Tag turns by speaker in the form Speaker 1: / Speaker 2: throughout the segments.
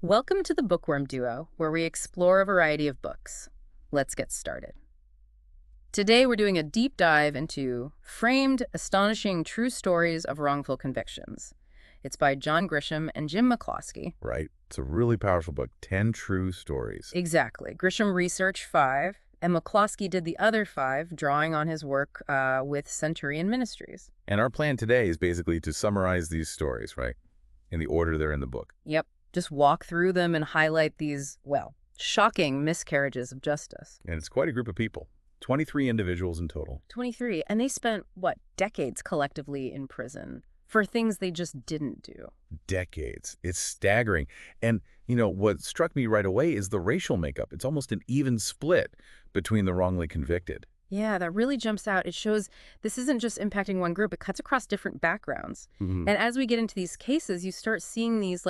Speaker 1: Welcome to the Bookworm Duo, where we explore a variety of books. Let's get started. Today, we're doing a deep dive into Framed, Astonishing True Stories of Wrongful Convictions. It's by John Grisham and Jim McCloskey.
Speaker 2: Right. It's a really powerful book, 10 True Stories.
Speaker 1: Exactly. Grisham researched 5, and McCloskey did the other 5, drawing on his work with Centurion Ministries.
Speaker 2: And our plan today is basically to summarize these stories, right, in the order they're in the book.
Speaker 1: Yep. Just walk through them and highlight these, well, shocking miscarriages of justice.
Speaker 2: And it's quite a group of people, 23 individuals in total.
Speaker 1: 23. And they spent, decades collectively in prison for things they just didn't do.
Speaker 2: Decades. It's staggering. And, what struck me right away is the racial makeup. It's almost an even split between the wrongly convicted.
Speaker 1: Yeah, that really jumps out. It shows this isn't just impacting one group. It cuts across different backgrounds.
Speaker 2: Mhm.
Speaker 1: And as we get into these cases, you start seeing these,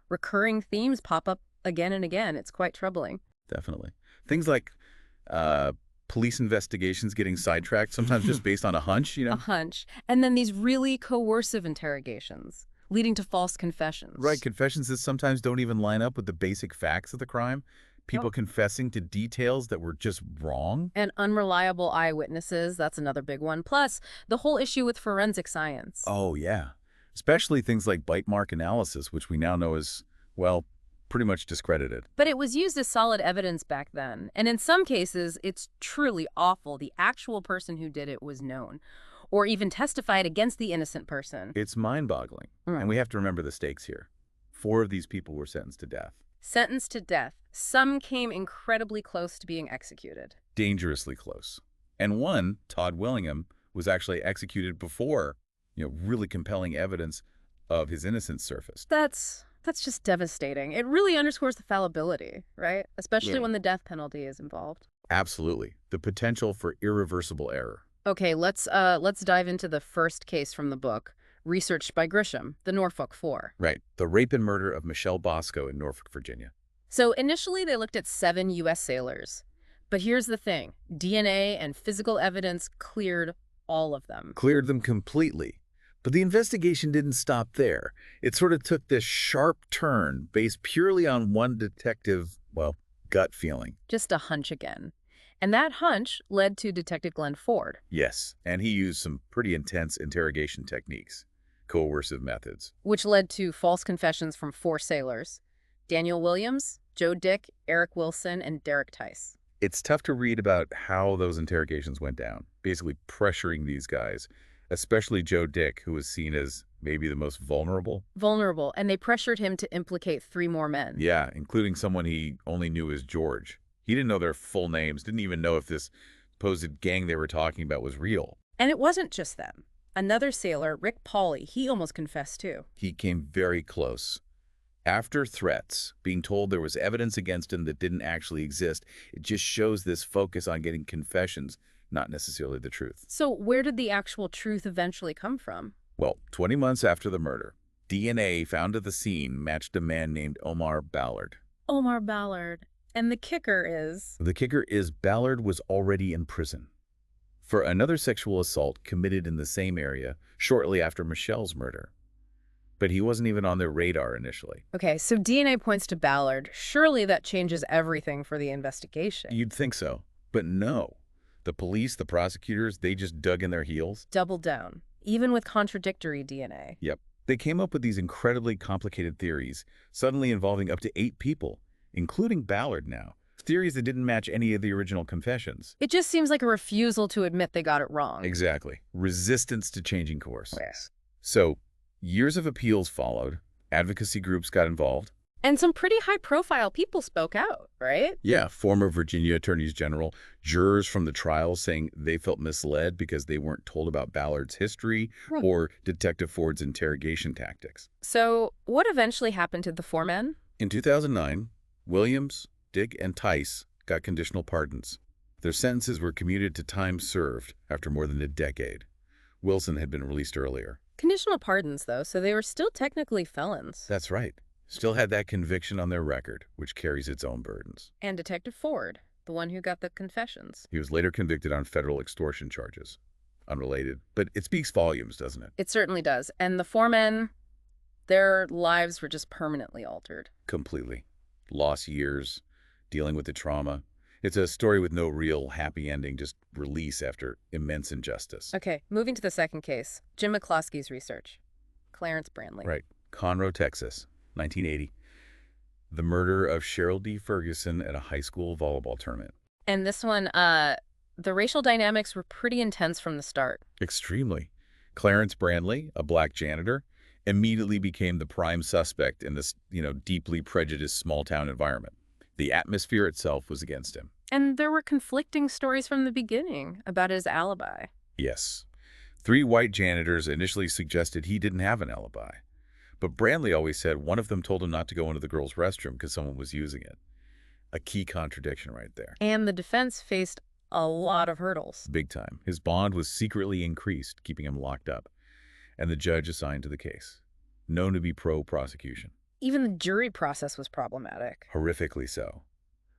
Speaker 1: recurring themes pop up again and again. It's quite troubling.
Speaker 2: Definitely. Things like police investigations getting sidetracked, sometimes just based on a hunch,
Speaker 1: A hunch. And then these really coercive interrogations leading to false confessions.
Speaker 2: Right, confessions that sometimes don't even line up with the basic facts of the crime. People
Speaker 1: Yep.
Speaker 2: confessing to details that were just wrong.
Speaker 1: And unreliable eyewitnesses, that's another big one. Plus, the whole issue with forensic science.
Speaker 2: Oh, yeah. Especially things like bite mark analysis, which we now know is, well, pretty much discredited.
Speaker 1: But it was used as solid evidence back then. And in some cases, it's truly awful. The actual person who did it was known, or even testified against the innocent person.
Speaker 2: It's mind-boggling. And we have to remember the stakes here. 4 of these people were sentenced to death.
Speaker 1: Sentenced to death. Some came incredibly close to being executed.
Speaker 2: Dangerously close. And one, Todd Willingham, was actually executed before, really compelling evidence of his innocence surfaced.
Speaker 1: That's just devastating. It really underscores the fallibility, right? Especially
Speaker 2: Yeah.
Speaker 1: when the death penalty is involved.
Speaker 2: Absolutely. The potential for irreversible error.
Speaker 1: Okay, let's dive into the first case from the book, researched by Grisham, the Norfolk Four.
Speaker 2: Right. The rape and murder of Michelle Bosco in Norfolk, Virginia.
Speaker 1: So initially they looked at 7 U.S. sailors. But here's the thing. DNA and physical evidence cleared all of them.
Speaker 2: Cleared them completely. But the investigation didn't stop there. It sort of took this sharp turn based purely on one detective, gut feeling.
Speaker 1: Just a hunch again. And that hunch led to Detective Glenn Ford.
Speaker 2: Yes, and he used some pretty intense interrogation techniques, coercive methods.
Speaker 1: Which led to false confessions from 4 sailors: Daniel Williams, Joe Dick, Eric Wilson, and Derek Tice.
Speaker 2: It's tough to read about how those interrogations went down, basically pressuring these guys, especially Joe Dick, who was seen as maybe the most vulnerable.
Speaker 1: Vulnerable, and they pressured him to implicate 3 more men.
Speaker 2: Yeah, including someone he only knew as George. He didn't know their full names, didn't even know if this supposed gang they were talking about was real.
Speaker 1: And it wasn't just them. Another sailor, Rick Pauley, he almost confessed too.
Speaker 2: He came very close. After threats, being told there was evidence against him that didn't actually exist, it just shows this focus on getting confessions, not necessarily the truth.
Speaker 1: So where did the actual truth eventually come from?
Speaker 2: Well, 20 months after the murder, DNA found at the scene matched a man named Omar Ballard.
Speaker 1: Omar Ballard. And the kicker is...
Speaker 2: The kicker is Ballard was already in prison for another sexual assault committed in the same area shortly after Michelle's murder. But he wasn't even on their radar initially.
Speaker 1: Okay, so DNA points to Ballard. Surely that changes everything for the investigation.
Speaker 2: You'd think so, but no. The police, the prosecutors, they just dug in their heels.
Speaker 1: Double down, even with contradictory DNA.
Speaker 2: Yep. They came up with these incredibly complicated theories, suddenly involving up to 8 people, including Ballard now. Theories that didn't match any of the original confessions.
Speaker 1: It just seems like a refusal to admit they got it wrong.
Speaker 2: Exactly. Resistance to changing course.
Speaker 1: Yes.
Speaker 2: So, years of appeals followed. Advocacy groups got involved.
Speaker 1: And some pretty high-profile people spoke out, right?
Speaker 2: Yeah, former Virginia attorneys general, jurors from the trial saying they felt misled because they weren't told about Ballard's history or Detective Ford's interrogation tactics.
Speaker 1: So what eventually happened to the 4 men?
Speaker 2: In 2009, Williams, Dick, and Tice got conditional pardons. Their sentences were commuted to time served after more than a decade. Wilson had been released earlier.
Speaker 1: Conditional pardons, though, so they were still technically felons.
Speaker 2: That's right. Still had that conviction on their record, which carries its own burdens.
Speaker 1: And Detective Ford, the one who got the confessions.
Speaker 2: He was later convicted on federal extortion charges. Unrelated, but it speaks volumes, doesn't it?
Speaker 1: It certainly does. And the 4 men, Their lives were just permanently altered.
Speaker 2: Completely. Lost years, dealing with the trauma. It's a story with no real happy ending, just release after immense injustice.
Speaker 1: Okay, moving to the second case, Jim McCloskey's research. Clarence Brandley.
Speaker 2: Right. Conroe, Texas, 1980. The murder of Cheryl D. Ferguson at a high school volleyball tournament.
Speaker 1: And this one, the racial dynamics were pretty intense from the start.
Speaker 2: Extremely. Clarence Brandley, a black janitor, immediately became the prime suspect in this, deeply prejudiced small-town environment. The atmosphere itself was against him.
Speaker 1: And there were conflicting stories from the beginning about his alibi.
Speaker 2: Yes. 3 white janitors initially suggested he didn't have an alibi. But Brandley always said one of them told him not to go into the girls' restroom because someone was using it. A key contradiction right there.
Speaker 1: And the defense faced a lot of hurdles.
Speaker 2: Big time. His bond was secretly increased, keeping him locked up. And the judge assigned to the case, known to be pro-prosecution.
Speaker 1: Even the jury process was problematic.
Speaker 2: Horrifically so.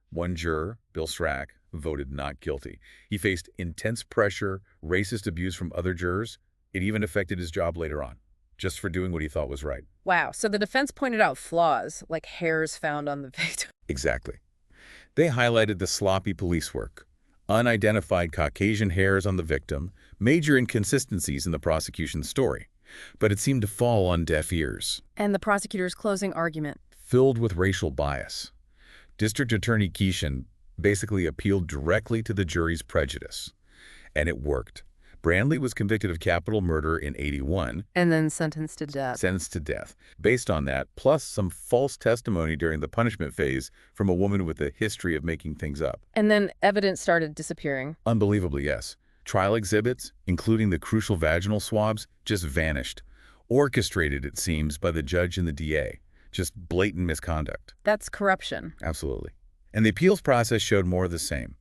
Speaker 2: One juror, Bill Strack, voted not guilty. He faced intense pressure, racist abuse from other jurors. It even affected his job later on, just for doing what he thought was right.
Speaker 1: Wow, so the defense pointed out flaws, like hairs found on the victim.
Speaker 2: Exactly. They highlighted the sloppy police work, unidentified Caucasian hairs on the victim, major inconsistencies in the prosecution's story. But it seemed to fall on deaf ears.
Speaker 1: And the prosecutor's closing argument.
Speaker 2: Filled with racial bias. District Attorney Keeshan basically appealed directly to the jury's prejudice. And it worked. Brandley was convicted of capital murder in '81.
Speaker 1: And then sentenced to death.
Speaker 2: Sentenced to death. Based on that, plus some false testimony during the punishment phase from a woman with a history of making things up.
Speaker 1: And then evidence started disappearing.
Speaker 2: Unbelievably, yes. Trial exhibits, including the crucial vaginal swabs, just vanished. Orchestrated, it seems, by the judge and the DA. Just blatant misconduct.
Speaker 1: That's corruption.
Speaker 2: Absolutely. And the appeals process showed more of the same.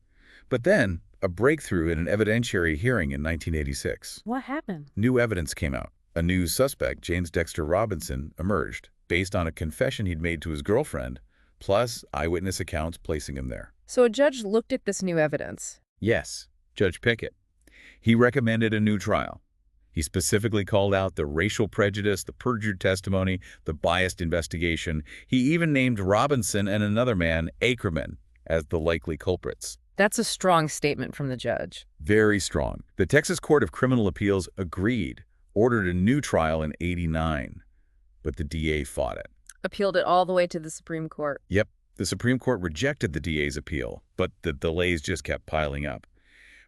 Speaker 2: But then, a breakthrough in an evidentiary hearing in 1986.
Speaker 1: What happened?
Speaker 2: New evidence came out. A new suspect, James Dexter Robinson, emerged, based on a confession he'd made to his girlfriend, plus eyewitness accounts placing him there.
Speaker 1: So a judge looked at this new evidence.
Speaker 2: Yes, Judge Pickett. He recommended a new trial. He specifically called out the racial prejudice, the perjured testimony, the biased investigation. He even named Robinson and another man, Ackerman, as the likely culprits.
Speaker 1: That's a strong statement from the judge.
Speaker 2: Very strong. The Texas Court of Criminal Appeals agreed, ordered a new trial in '89, but the DA fought it.
Speaker 1: Appealed it all the way to the Supreme Court.
Speaker 2: Yep, the Supreme Court rejected the DA's appeal, but the delays just kept piling up.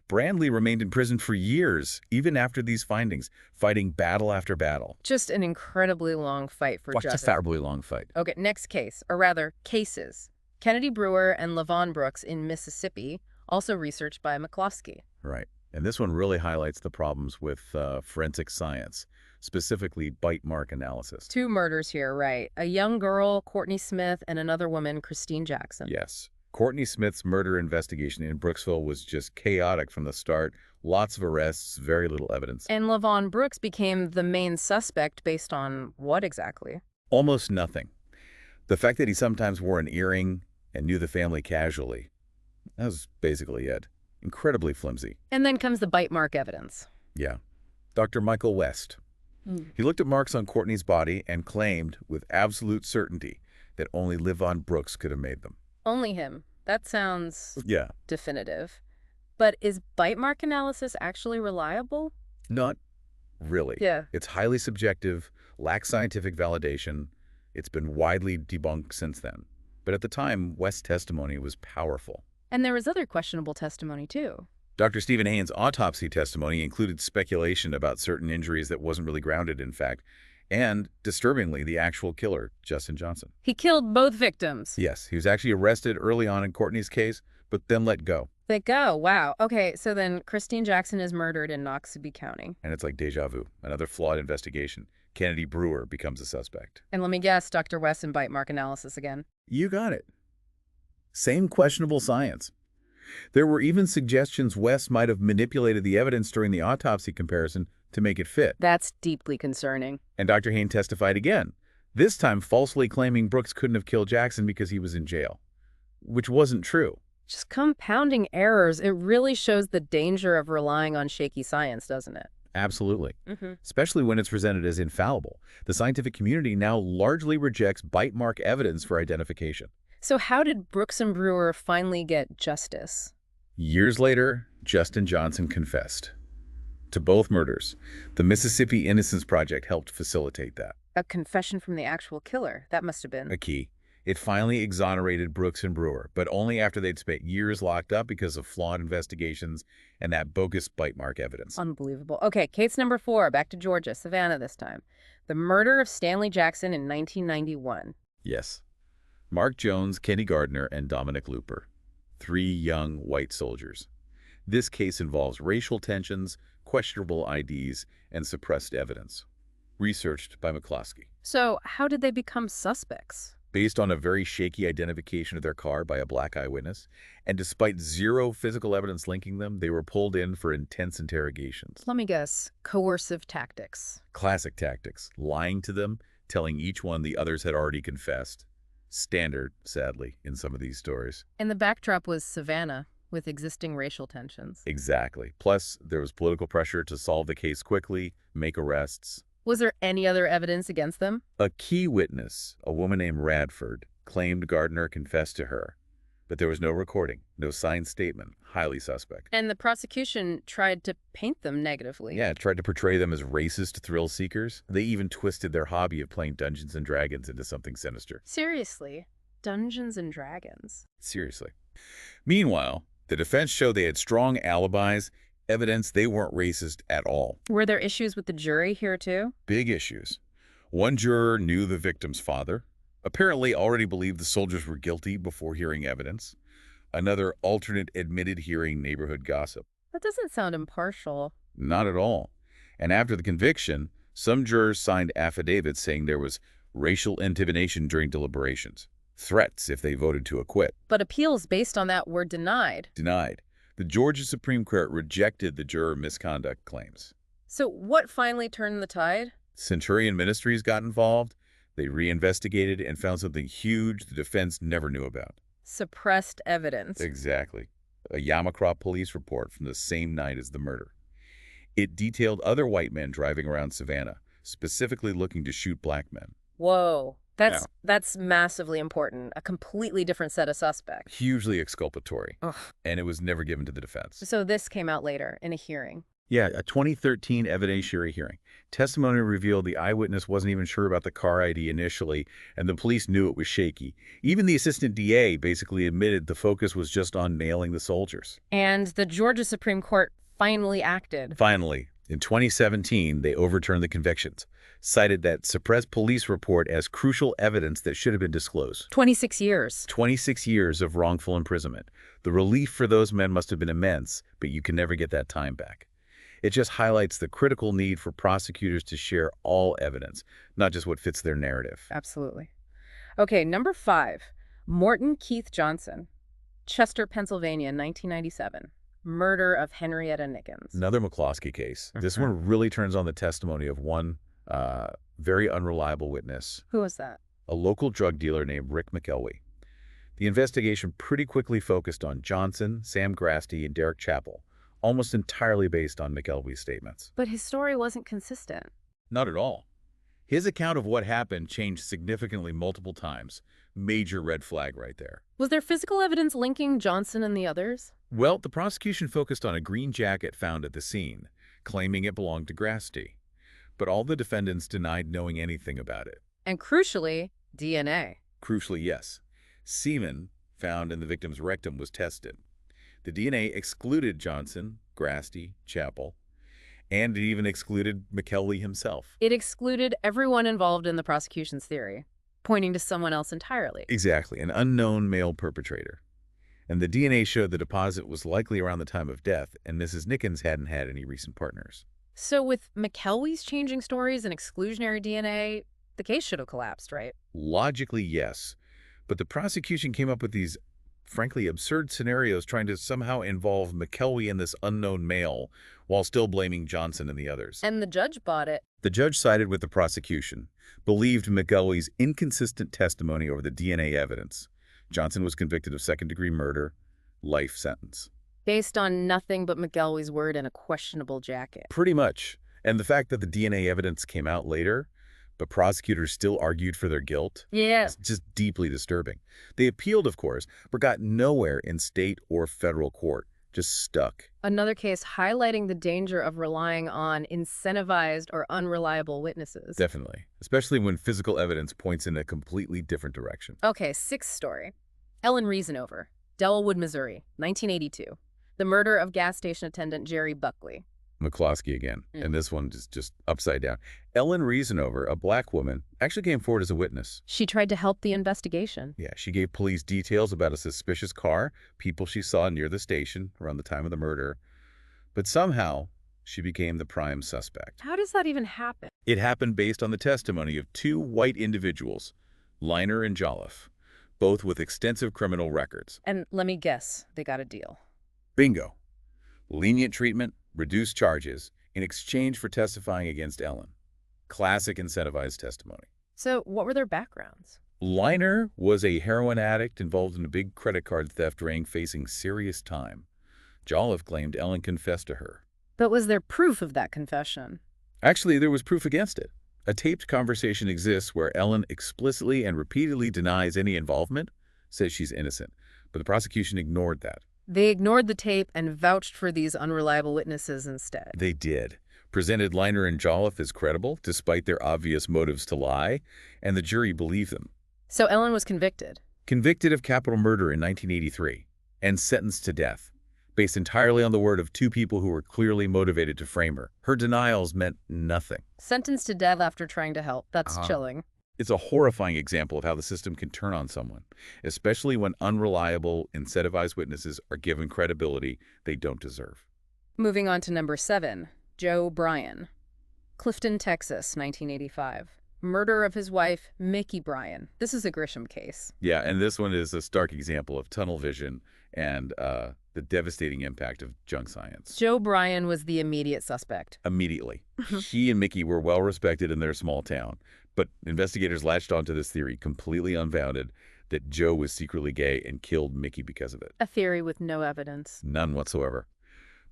Speaker 2: Brandley remained in prison for years, even after these findings, fighting battle after battle.
Speaker 1: Just an incredibly long fight for justice.
Speaker 2: A terribly long fight.
Speaker 1: Okay, next case, or rather, cases. Kennedy Brewer and Lavon Brooks in Mississippi, also researched by McCloskey.
Speaker 2: Right. And this one really highlights the problems with forensic science, specifically bite mark analysis.
Speaker 1: 2 murders here, right. A young girl, Courtney Smith, and another woman, Christine Jackson.
Speaker 2: Yes. Courtney Smith's murder investigation in Brooksville was just chaotic from the start. Lots of arrests, very little evidence.
Speaker 1: And Lavon Brooks became the main suspect based on what exactly?
Speaker 2: Almost nothing. The fact that he sometimes wore an earring and knew the family casually, that was basically it. Incredibly flimsy.
Speaker 1: And then comes the bite mark evidence.
Speaker 2: Yeah. Dr. Michael West. He looked at marks on Courtney's body and claimed with absolute certainty that only Lavon Brooks could have made them.
Speaker 1: Only him. That sounds definitive. But is bite mark analysis actually reliable?
Speaker 2: Not really.
Speaker 1: Yeah.
Speaker 2: It's highly subjective, lacks scientific validation. It's been widely debunked since then. But at the time, West's testimony was powerful.
Speaker 1: And there was other questionable testimony, too.
Speaker 2: Dr. Stephen Haynes' autopsy testimony included speculation about certain injuries that wasn't really grounded in fact, and, disturbingly, the actual killer, Justin Johnson.
Speaker 1: He killed both victims.
Speaker 2: Yes, he was actually arrested early on in Courtney's case, but then let go.
Speaker 1: Let go? Wow. Okay, so then Christine Jackson is murdered in Noxubee County.
Speaker 2: And it's like deja vu, another flawed investigation. Kennedy Brewer becomes a suspect.
Speaker 1: And let me guess, Dr. West and bite mark analysis again.
Speaker 2: You got it. Same questionable science. There were even suggestions West might have manipulated the evidence during the autopsy comparison to make it fit.
Speaker 1: That's deeply concerning.
Speaker 2: And Dr. Haynes testified again, this time falsely claiming Brooks couldn't have killed Jackson because he was in jail, which wasn't true.
Speaker 1: Just compounding errors. It really shows the danger of relying on shaky science, doesn't it?
Speaker 2: Absolutely.
Speaker 1: Mm-hmm.
Speaker 2: Especially when it's presented as infallible. The scientific community now largely rejects bite mark evidence for identification.
Speaker 1: So how did Brooks and Brewer finally get justice?
Speaker 2: Years later, Justin Johnson confessed to both murders. The Mississippi Innocence Project helped facilitate that.
Speaker 1: A confession from the actual killer. That must have been
Speaker 2: A key. It finally exonerated Brooks and Brewer, but only after they'd spent years locked up because of flawed investigations and that bogus bite mark evidence.
Speaker 1: unbelievable. Okay, case number 4. Back to Georgia, Savannah this time. The murder of Stanley Jackson in 1991.
Speaker 2: Yes. Mark Jones, Kenny Gardner, and Dominic Looper. 3 young white soldiers. This case involves racial tensions, questionable IDs, and suppressed evidence. Researched by McCloskey.
Speaker 1: So how did they become suspects?
Speaker 2: Based on a very shaky identification of their car by a black eyewitness, and despite zero physical evidence linking them, they were pulled in for intense interrogations.
Speaker 1: Let me guess. Coercive tactics.
Speaker 2: Classic tactics, lying to them, telling each one the others had already confessed. Standard, sadly, in some of these stories.
Speaker 1: And the backdrop was Savannah, with existing racial tensions.
Speaker 2: Exactly. Plus, there was political pressure to solve the case quickly, make arrests.
Speaker 1: Was there any other evidence against them?
Speaker 2: A key witness, a woman named Radford, claimed Gardner confessed to her. But there was no recording, no signed statement, highly suspect.
Speaker 1: And the prosecution tried to paint them negatively.
Speaker 2: Yeah, it tried to portray them as racist thrill seekers. They even twisted their hobby of playing Dungeons and Dragons into something sinister.
Speaker 1: Seriously, Dungeons and Dragons.
Speaker 2: Seriously. Meanwhile, the defense showed they had strong alibis, evidence they weren't racist at all.
Speaker 1: Were there issues with the jury here too?
Speaker 2: Big issues. One juror knew the victim's father, apparently already believed the soldiers were guilty before hearing evidence. Another alternate admitted hearing neighborhood gossip.
Speaker 1: That doesn't sound impartial.
Speaker 2: Not at all. And after the conviction, some jurors signed affidavits saying there was racial intimidation during deliberations, threats if they voted to acquit.
Speaker 1: But appeals based on that were denied.
Speaker 2: Denied. The Georgia Supreme Court rejected the juror misconduct claims.
Speaker 1: So what finally turned the tide?
Speaker 2: Centurion Ministries got involved. They reinvestigated and found something huge the defense never knew about.
Speaker 1: Suppressed evidence.
Speaker 2: Exactly. A Yamacraw police report from the same night as the murder. It detailed other white men driving around Savannah, specifically looking to shoot black men.
Speaker 1: Whoa. That's massively important. A completely different set of suspects.
Speaker 2: Hugely exculpatory.
Speaker 1: Ugh.
Speaker 2: And it was never given to the defense.
Speaker 1: So this came out later in a hearing.
Speaker 2: Yeah, a 2013 evidentiary hearing. Testimony revealed the eyewitness wasn't even sure about the car ID initially, and the police knew it was shaky. Even the assistant DA basically admitted the focus was just on nailing the soldiers.
Speaker 1: And the Georgia Supreme Court finally acted.
Speaker 2: Finally, in 2017, they overturned the convictions, cited that suppressed police report as crucial evidence that should have been disclosed.
Speaker 1: 26 years.
Speaker 2: 26 years of wrongful imprisonment. The relief for those men must have been immense, but you can never get that time back. It just highlights the critical need for prosecutors to share all evidence, not just what fits their narrative.
Speaker 1: Absolutely. Okay, number 5. Morton Keith Johnson. Chester, Pennsylvania, 1997. Murder of Henrietta Nickens.
Speaker 2: Another McCloskey case. This one really turns on the testimony of one very unreliable witness.
Speaker 1: Who was that?
Speaker 2: A local drug dealer named Rick McElwee. The investigation pretty quickly focused on Johnson, Sam Grasty, and Derek Chappell, almost entirely based on McElwee's statements.
Speaker 1: But his story wasn't consistent.
Speaker 2: Not at all. His account of what happened changed significantly multiple times. Major red flag right there.
Speaker 1: Was there physical evidence linking Johnson and the others?
Speaker 2: Well, the prosecution focused on a green jacket found at the scene, claiming it belonged to Grasty. But all the defendants denied knowing anything about it.
Speaker 1: And crucially, DNA.
Speaker 2: Crucially, yes. Semen found in the victim's rectum was tested. The DNA excluded Johnson, Grasty, Chappell, and it even excluded McElwee himself.
Speaker 1: It excluded everyone involved in the prosecution's theory, pointing to someone else entirely.
Speaker 2: Exactly, an unknown male perpetrator. And the DNA showed the deposit was likely around the time of death, and Mrs. Nickens hadn't had any recent partners.
Speaker 1: So with McElwee's changing stories and exclusionary DNA, the case should have collapsed, right?
Speaker 2: Logically, yes. But the prosecution came up with these, frankly, absurd scenarios trying to somehow involve McElwee and this unknown male while still blaming Johnson and the others.
Speaker 1: And the judge bought it.
Speaker 2: The judge sided with the prosecution, believed McElwee's inconsistent testimony over the DNA evidence. Johnson was convicted of second-degree murder, life sentence.
Speaker 1: Based on nothing but McElwee's word and a questionable jacket.
Speaker 2: Pretty much. And the fact that the DNA evidence came out later, but prosecutors still argued for their guilt,
Speaker 1: Yeah.
Speaker 2: is just deeply disturbing. They appealed, of course, but got nowhere in state or federal court, just stuck.
Speaker 1: Another case highlighting the danger of relying on incentivized or unreliable witnesses.
Speaker 2: Definitely, especially when physical evidence points in a completely different direction.
Speaker 1: Okay, sixth story. Ellen Reasonover, Dellwood, Missouri, 1982. The murder of gas station attendant Jerry Buckley.
Speaker 2: McCloskey again, and this one is just upside down. Ellen Reasonover, a black woman, actually came forward as a witness.
Speaker 1: She tried to help the investigation.
Speaker 2: Yeah, she gave police details about a suspicious car, people she saw near the station around the time of the murder. But somehow, she became the prime suspect.
Speaker 1: How does that even happen?
Speaker 2: It happened based on the testimony of two white individuals, Liner and Jolliffe, both with extensive criminal records.
Speaker 1: And let me guess, they got a deal.
Speaker 2: Bingo. Lenient treatment, reduced charges, in exchange for testifying against Ellen. Classic incentivized testimony.
Speaker 1: So what were their backgrounds?
Speaker 2: Liner was a heroin addict involved in a big credit card theft ring facing serious time. Jolliffe claimed Ellen confessed to her.
Speaker 1: But was there proof of that confession?
Speaker 2: Actually, there was proof against it. A taped conversation exists where Ellen explicitly and repeatedly denies any involvement, says she's innocent, but the prosecution ignored that.
Speaker 1: They ignored the tape and vouched for these unreliable witnesses instead.
Speaker 2: They did. Presented Liner and Jolliffe as credible, despite their obvious motives to lie, and the jury believed them.
Speaker 1: So Ellen was convicted.
Speaker 2: Convicted of capital murder in 1983, and sentenced to death, based entirely on the word of two people who were clearly motivated to frame her. Her denials meant nothing.
Speaker 1: Sentenced to death after trying to help. That's chilling.
Speaker 2: It's a horrifying example of how the system can turn on someone, especially when unreliable, incentivized witnesses are given credibility they don't deserve.
Speaker 1: Moving on to number 7, Joe Bryan. Clifton, Texas, 1985. Murder of his wife, Mickey Bryan. This is a Grisham case.
Speaker 2: Yeah, and this one is a stark example of tunnel vision and the devastating impact of junk science.
Speaker 1: Joe Bryan was the immediate suspect.
Speaker 2: Immediately. He and Mickey were well respected in their small town, but investigators latched onto this theory, completely unfounded, that Joe was secretly gay and killed Mickey because of it.
Speaker 1: A theory with no evidence.
Speaker 2: None whatsoever.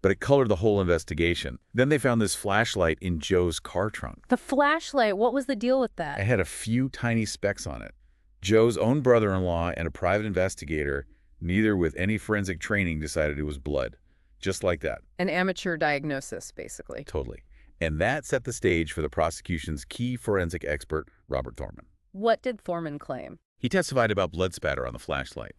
Speaker 2: But it colored the whole investigation. Then they found this flashlight in Joe's car trunk.
Speaker 1: The flashlight, what was the deal with that?
Speaker 2: It had a few tiny specks on it. Joe's own brother-in-law and a private investigator, neither with any forensic training, decided it was blood. Just like that.
Speaker 1: An amateur diagnosis, basically.
Speaker 2: Totally. And that set the stage for the prosecution's key forensic expert, Robert Thorman.
Speaker 1: What did Thorman claim?
Speaker 2: He testified about blood spatter on the flashlight.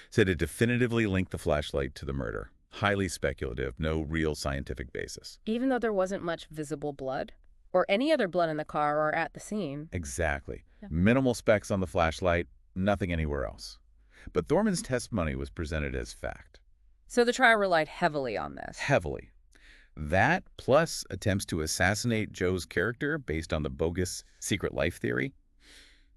Speaker 2: Said it definitively linked the flashlight to the murder. Highly speculative, no real scientific basis.
Speaker 1: Even though there wasn't much visible blood? Or any other blood in the car or at the scene?
Speaker 2: Exactly.
Speaker 1: Yeah.
Speaker 2: Minimal specks on the flashlight, nothing anywhere else. But Thorman's testimony was presented as fact.
Speaker 1: So the trial relied heavily on this.
Speaker 2: Heavily. That, plus attempts to assassinate Joe's character based on the bogus secret life theory.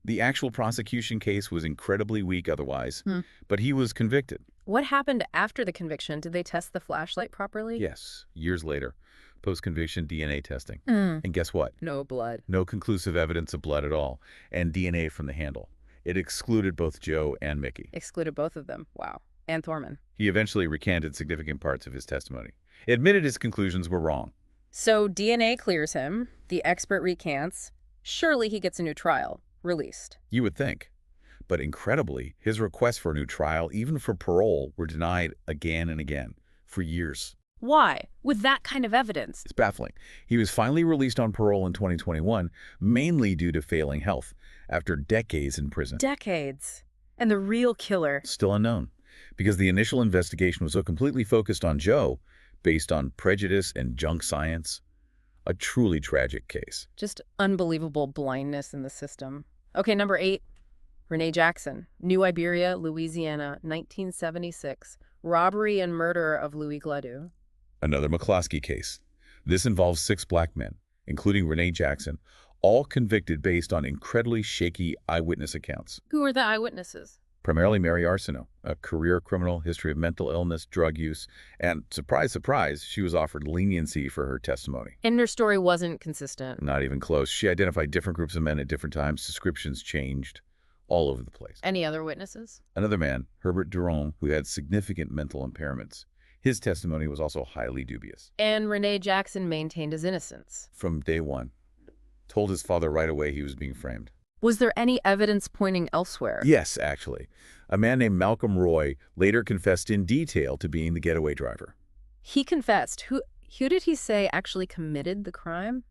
Speaker 2: The actual prosecution case was incredibly weak otherwise, but he was convicted.
Speaker 1: What happened after the conviction? Did they test the flashlight properly?
Speaker 2: Yes, years later, post-conviction DNA testing. And guess what?
Speaker 1: No blood.
Speaker 2: No conclusive evidence of blood at all, and DNA from the handle. It excluded both Joe and Mickey.
Speaker 1: Excluded both of them. Wow. And Thorman.
Speaker 2: He eventually recanted significant parts of his testimony. He admitted his conclusions were wrong.
Speaker 1: So DNA clears him. The expert recants. Surely he gets a new trial. Released.
Speaker 2: You would think. But incredibly, his requests for a new trial, even for parole, were denied again and again, for years.
Speaker 1: Why? With that kind of evidence?
Speaker 2: It's baffling. He was finally released on parole in 2021, mainly due to failing health, after decades in prison.
Speaker 1: Decades. And the real killer?
Speaker 2: Still unknown, because the initial investigation was so completely focused on Joe, based on prejudice and junk science. A truly tragic case.
Speaker 1: Just unbelievable blindness in the system. Okay, number 8. Renee Jackson, New Iberia, Louisiana, 1976. Robbery and murder of Louis Gladue.
Speaker 2: Another McCloskey case. This involves 6 black men, including Renee Jackson, all convicted based on incredibly shaky eyewitness accounts.
Speaker 1: Who are the eyewitnesses?
Speaker 2: Primarily Mary Arsenault, a career criminal, history of mental illness, drug use, and surprise, surprise, she was offered leniency for her testimony.
Speaker 1: And her story wasn't consistent.
Speaker 2: Not even close. She identified different groups of men at different times. Descriptions changed all over the place.
Speaker 1: Any other witnesses?
Speaker 2: Another man, Herbert Durand, who had significant mental impairments. His testimony was also highly dubious.
Speaker 1: And Renee Jackson maintained his innocence.
Speaker 2: From day one. Told his father right away he was being framed.
Speaker 1: Was there any evidence pointing elsewhere?
Speaker 2: Yes, actually. A man named Malcolm Roy later confessed in detail to being the getaway driver.
Speaker 1: He confessed. Who did he say actually committed the crime?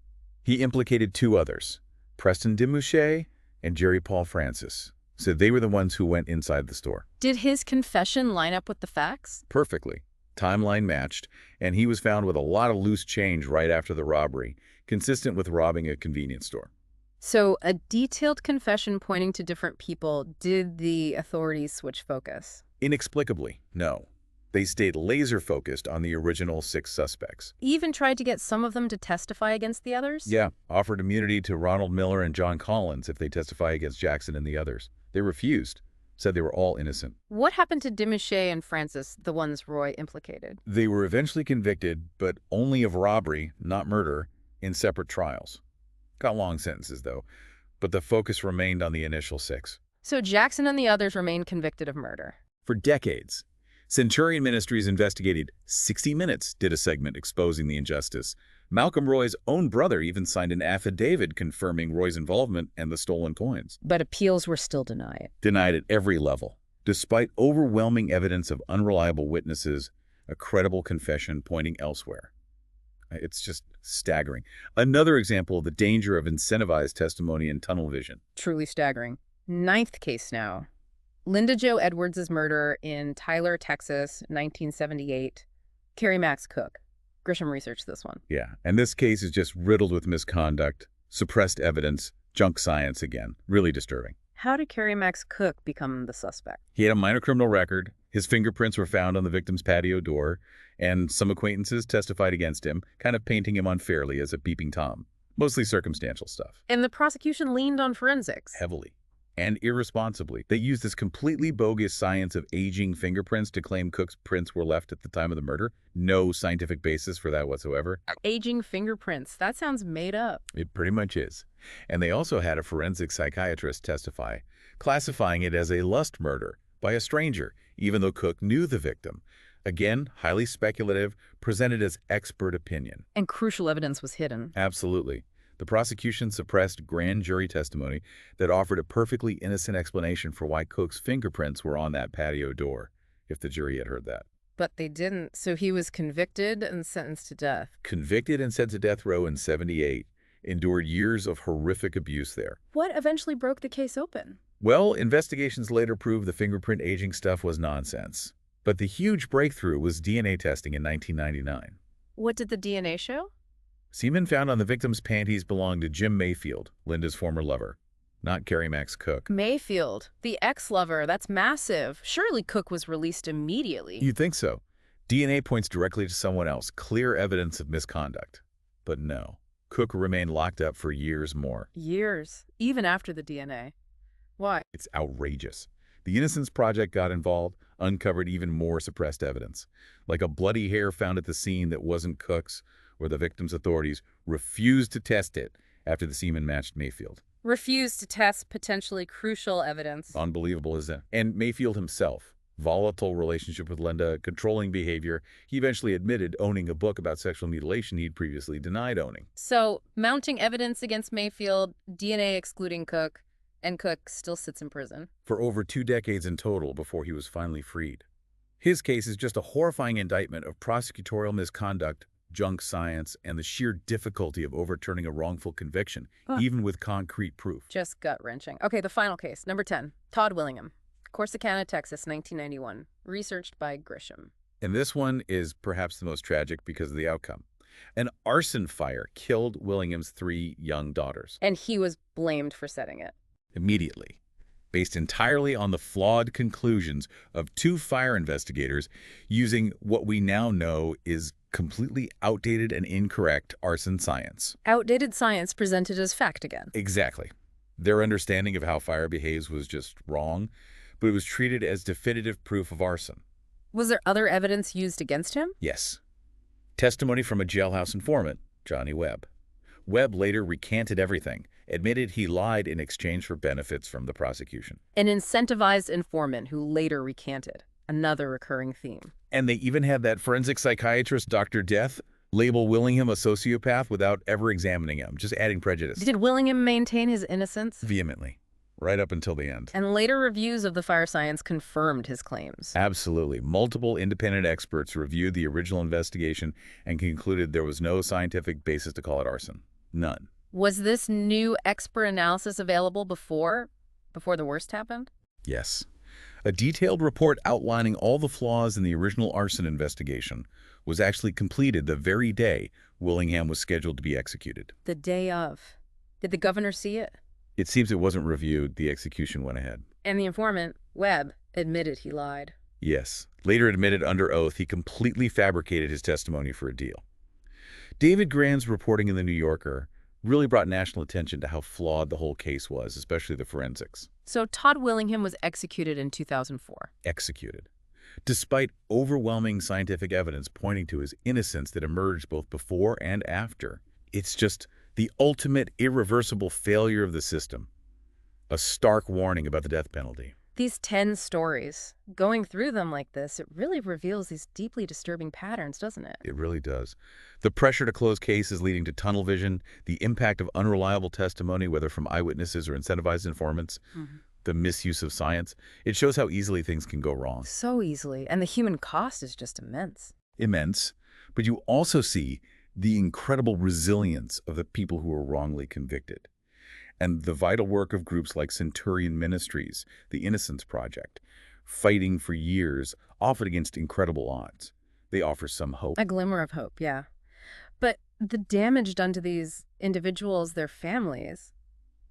Speaker 2: He implicated two others, Preston Demouche and Jerry Paul Francis. Said they were the ones who went inside the store.
Speaker 1: Did his confession line up with the facts?
Speaker 2: Perfectly. Timeline matched, and he was found with a lot of loose change right after the robbery, consistent with robbing a convenience store.
Speaker 1: So a detailed confession pointing to different people. Did the authorities switch focus?
Speaker 2: Inexplicably, no. They stayed laser-focused on the original 6 suspects.
Speaker 1: Even tried to get some of them to testify against the others?
Speaker 2: Yeah, offered immunity to Ronald Miller and John Collins if they testify against Jackson and the others. They refused, said they were all innocent.
Speaker 1: What happened to Demouche and Francis, the ones Roy implicated?
Speaker 2: They were eventually convicted, but only of robbery, not murder, in separate trials. Got long sentences, though, but the focus remained on the initial 6.
Speaker 1: So Jackson and the others remained convicted of murder.
Speaker 2: For decades, Centurion Ministries investigated 60 Minutes did a segment exposing the injustice. Malcolm Roy's own brother even signed an affidavit confirming Roy's involvement and the stolen coins.
Speaker 1: But appeals were still denied.
Speaker 2: Denied at every level. Despite overwhelming evidence of unreliable witnesses, a credible confession pointing elsewhere. It's just staggering. Another example of the danger of incentivized testimony and tunnel vision.
Speaker 1: Truly staggering. 9th case now. Linda Jo Edwards' murder in Tyler, Texas, 1978. Carrie Max Cook. Grisham researched this one.
Speaker 2: Yeah, and this case is just riddled with misconduct, suppressed evidence, junk science again. Really disturbing.
Speaker 1: How did Carrie Max Cook become the suspect?
Speaker 2: He had a minor criminal record. His fingerprints were found on the victim's patio door, and some acquaintances testified against him, kind of painting him unfairly as a peeping Tom. Mostly circumstantial stuff.
Speaker 1: And the prosecution leaned on forensics.
Speaker 2: Heavily. And irresponsibly. They used this completely bogus science of aging fingerprints to claim Cook's prints were left at the time of the murder. No scientific basis for that whatsoever.
Speaker 1: Aging fingerprints. That sounds made up.
Speaker 2: It pretty much is. And they also had a forensic psychiatrist testify, classifying it as a lust murder by a stranger, even though Cook knew the victim. Again, highly speculative, presented as expert opinion.
Speaker 1: And crucial evidence was hidden.
Speaker 2: Absolutely. The prosecution suppressed grand jury testimony that offered a perfectly innocent explanation for why Cook's fingerprints were on that patio door, if the jury had heard that.
Speaker 1: But they didn't, so he was convicted and sentenced to death.
Speaker 2: Convicted and sent to death row in '78, endured years of horrific abuse there.
Speaker 1: What eventually broke the case open?
Speaker 2: Well, investigations later proved the fingerprint aging stuff was nonsense. But the huge breakthrough was DNA testing in 1999.
Speaker 1: What did the DNA show?
Speaker 2: Semen found on the victim's panties belonged to Jim Mayfield, Linda's former lover, not Carrie Max Cook.
Speaker 1: Mayfield, the ex-lover, that's massive. Surely Cook was released immediately.
Speaker 2: You'd think so. DNA points directly to someone else, clear evidence of misconduct. But no, Cook remained locked up for years more.
Speaker 1: Years, even after the DNA. Why?
Speaker 2: It's outrageous. The Innocence Project got involved, uncovered even more suppressed evidence, like a bloody hair found at the scene that wasn't Cook's, where the victim's authorities refused to test it after the semen matched Mayfield.
Speaker 1: Refused to test potentially crucial evidence.
Speaker 2: Unbelievable, isn't it? And Mayfield himself, volatile relationship with Linda, controlling behavior. He eventually admitted owning a book about sexual mutilation he'd previously denied owning.
Speaker 1: So, mounting evidence against Mayfield, DNA excluding Cook, and Cook still sits in prison.
Speaker 2: For over 2 decades in total before he was finally freed. His case is just a horrifying indictment of prosecutorial misconduct, junk science, and the sheer difficulty of overturning a wrongful conviction, even with concrete proof.
Speaker 1: Just gut-wrenching. Okay, the final case, number 10. Todd Willingham, Corsicana, Texas, 1991. Researched by Grisham.
Speaker 2: And this one is perhaps the most tragic because of the outcome. An arson fire killed Willingham's 3 young daughters.
Speaker 1: And he was blamed for setting it.
Speaker 2: Immediately. Based entirely on the flawed conclusions of 2 fire investigators using what we now know is completely outdated and incorrect arson science.
Speaker 1: Outdated science presented as fact again.
Speaker 2: Exactly. Their understanding of how fire behaves was just wrong, but it was treated as definitive proof of arson.
Speaker 1: Was there other evidence used against him?
Speaker 2: Yes. Testimony from a jailhouse informant, Johnny Webb. Webb later recanted everything, admitted he lied in exchange for benefits from the prosecution.
Speaker 1: An incentivized informant who later recanted. Another recurring theme.
Speaker 2: And they even had that forensic psychiatrist, Dr. Death, label Willingham a sociopath without ever examining him, just adding prejudice.
Speaker 1: Did Willingham maintain his innocence?
Speaker 2: Vehemently, right up until the end.
Speaker 1: And later reviews of the fire science confirmed his claims.
Speaker 2: Absolutely. Multiple independent experts reviewed the original investigation and concluded there was no scientific basis to call it arson. None.
Speaker 1: Was this new expert analysis available before the worst happened?
Speaker 2: Yes. A detailed report outlining all the flaws in the original arson investigation was actually completed the very day Willingham was scheduled to be executed.
Speaker 1: The day of. Did the governor see it?
Speaker 2: It seems it wasn't reviewed. The execution went ahead.
Speaker 1: And the informant, Webb, admitted he lied.
Speaker 2: Yes. Later admitted under oath he completely fabricated his testimony for a deal. David Grann's reporting in The New Yorker really brought national attention to how flawed the whole case was, especially the forensics.
Speaker 1: So Todd Willingham was executed in 2004.
Speaker 2: Executed. Despite overwhelming scientific evidence pointing to his innocence that emerged both before and after. It's just the ultimate irreversible failure of the system. A stark warning about the death penalty.
Speaker 1: These 10 stories, going through them like this, it really reveals these deeply disturbing patterns, doesn't it?
Speaker 2: It really does. The pressure to close cases leading to tunnel vision, the impact of unreliable testimony, whether from eyewitnesses or incentivized informants, the misuse of science. It shows how easily things can go wrong.
Speaker 1: So easily. And the human cost is just immense.
Speaker 2: Immense. But you also see the incredible resilience of the people who were wrongly convicted. And the vital work of groups like Centurion Ministries, the Innocence Project, fighting for years, often against incredible odds. They offer some hope.
Speaker 1: A glimmer of hope, yeah. But the damage done to these individuals, their families,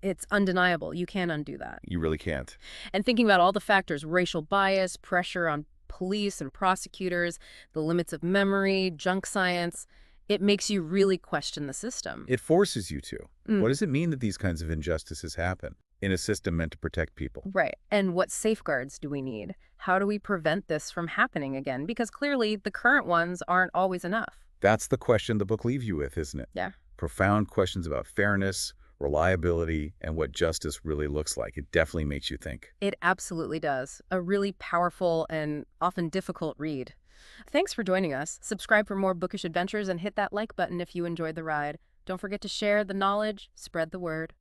Speaker 1: it's undeniable. You can't undo that.
Speaker 2: You really can't.
Speaker 1: And thinking about all the factors, racial bias, pressure on police and prosecutors, the limits of memory, junk science, it makes you really question the system.
Speaker 2: It forces you to. What does it mean that these kinds of injustices happen in a system meant to protect people?
Speaker 1: Right. And what safeguards do we need? How do we prevent this from happening again? Because clearly the current ones aren't always enough.
Speaker 2: That's the question the book leaves you with, isn't it?
Speaker 1: Yeah.
Speaker 2: Profound questions about fairness, reliability, and what justice really looks like. It definitely makes you think.
Speaker 1: It absolutely does. A really powerful and often difficult read. Thanks for joining us. Subscribe for more bookish adventures and hit that like button if you enjoyed the ride. Don't forget to share the knowledge, spread the word.